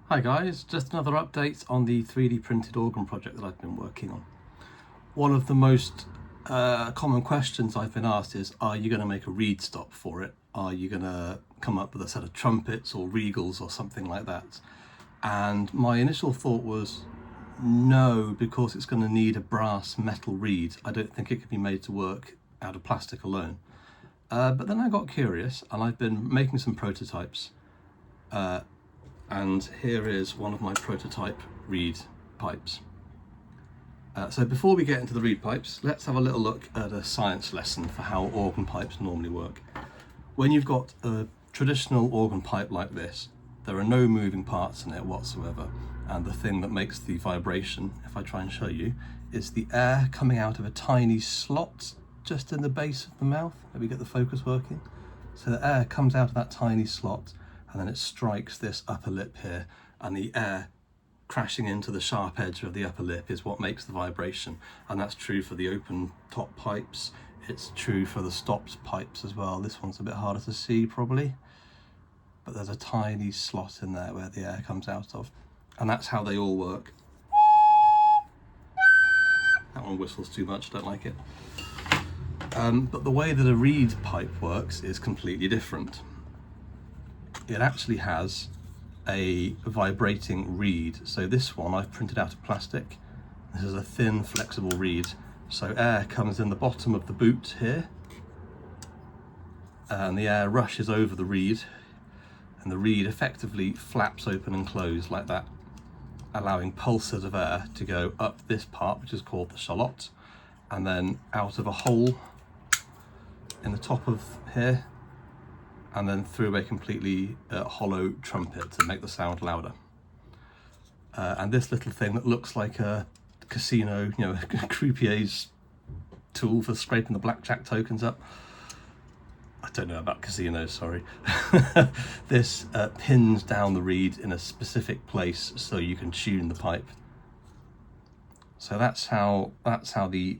Hi guys, just another update on the 3D printed organ project that I've been working on. One of the most common questions I've been asked is, are you going to make a reed stop for it? Are you going to come up with a set of trumpets or regals or something like that? And my initial thought was no, because it's going to need a brass metal reed. I don't think it can be made to work out of plastic alone. But then I got curious and I've been making some prototypes. And here is one of my prototype reed pipes. So before we get into the reed pipes, let's have a little look at a science lesson for how organ pipes normally work. When you've got a traditional organ pipe like this, there are no moving parts in it whatsoever, and the thing that makes the vibration, if I try and show you, is the air coming out of a tiny slot just in the base of the mouth. Maybe get the focus working. So the air comes out of that tiny slot and then it strikes this upper lip here, and the air crashing into the sharp edge of the upper lip is what makes the vibration. And that's true for the open top pipes. It's true for the stopped pipes as well. This one's a bit harder to see probably, but there's a tiny slot in there where the air comes out of, and that's how they all work. That one whistles too much, don't like it. But the way that a reed pipe works is completely different. It actually has a vibrating reed. So this one I've printed out of plastic. This is a thin, flexible reed. So air comes in the bottom of the boot here, and the air rushes over the reed, and the reed effectively flaps open and close like that, allowing pulses of air to go up this part, which is called the shallot, and then out of a hole in the top of here, and then through a completely hollow trumpet to make the sound louder. And this little thing that looks like a casino, a croupier's tool for scraping the blackjack tokens up. I don't know about casinos, sorry. This pins down the reed in a specific place so you can tune the pipe. So that's how the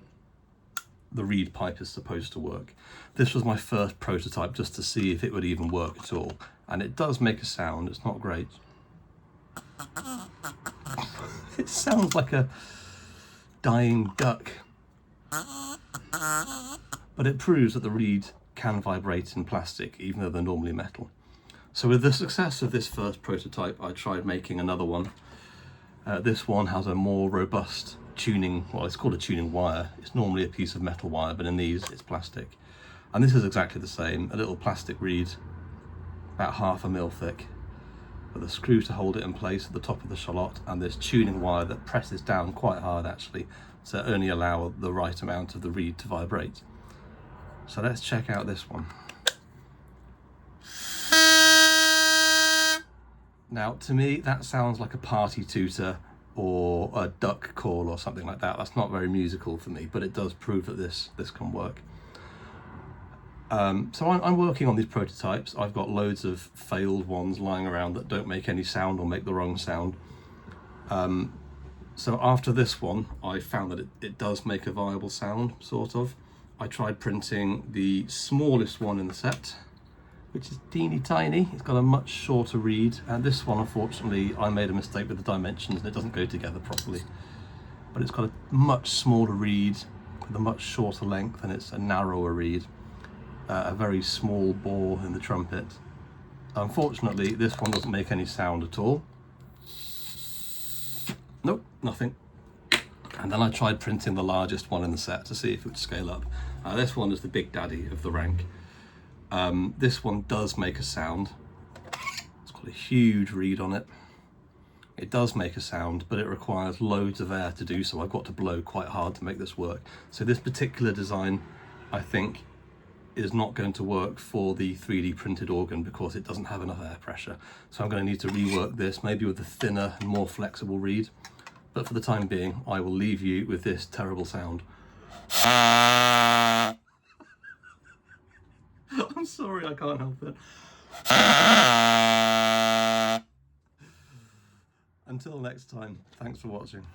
reed pipe is supposed to work. This was my first prototype just to see if it would even work at all, and it does make a sound. It's not great. It sounds like a dying duck, but it proves that the reed can vibrate in plastic even though they're normally metal. So with the success of this first prototype, I tried making another one. This one has a more robust tuning, well, it's called a tuning wire. It's normally a piece of metal wire, but in these it's plastic. And this is exactly the same, a little plastic reed, about 1/2 mil thick, with a screw to hold it in place at the top of the shallot, and this tuning wire that presses down quite hard actually, to only allow the right amount of the reed to vibrate. So let's check out this one. Now, to me, that sounds like a party tooter or a duck call or something like that. That's not very musical for me, but it does prove that this can work. So I'm working on these prototypes. I've got loads of failed ones lying around that don't make any sound or make the wrong sound. So after this one, I found that it does make a viable sound, sort of. I tried printing the smallest one in the set, which is teeny tiny. It's got a much shorter reed, and this one, unfortunately, I made a mistake with the dimensions and it doesn't go together properly. But it's got a much smaller reed with a much shorter length, and it's a narrower reed, a very small bore in the trumpet. Unfortunately, this one doesn't make any sound at all. Nope, nothing. And then I tried printing the largest one in the set to see if it would scale up. This one is the big daddy of the rank. This one does make a sound. It's got a huge reed on it. It does make a sound, but it requires loads of air to do so. I've got to blow quite hard to make this work. So this particular design, I think, is not going to work for the 3D printed organ because it doesn't have enough air pressure. So I'm going to need to rework this, maybe with a thinner and more flexible reed. But for the time being, I will leave you with this terrible sound. I'm sorry, I can't help it. Until next time, thanks for watching.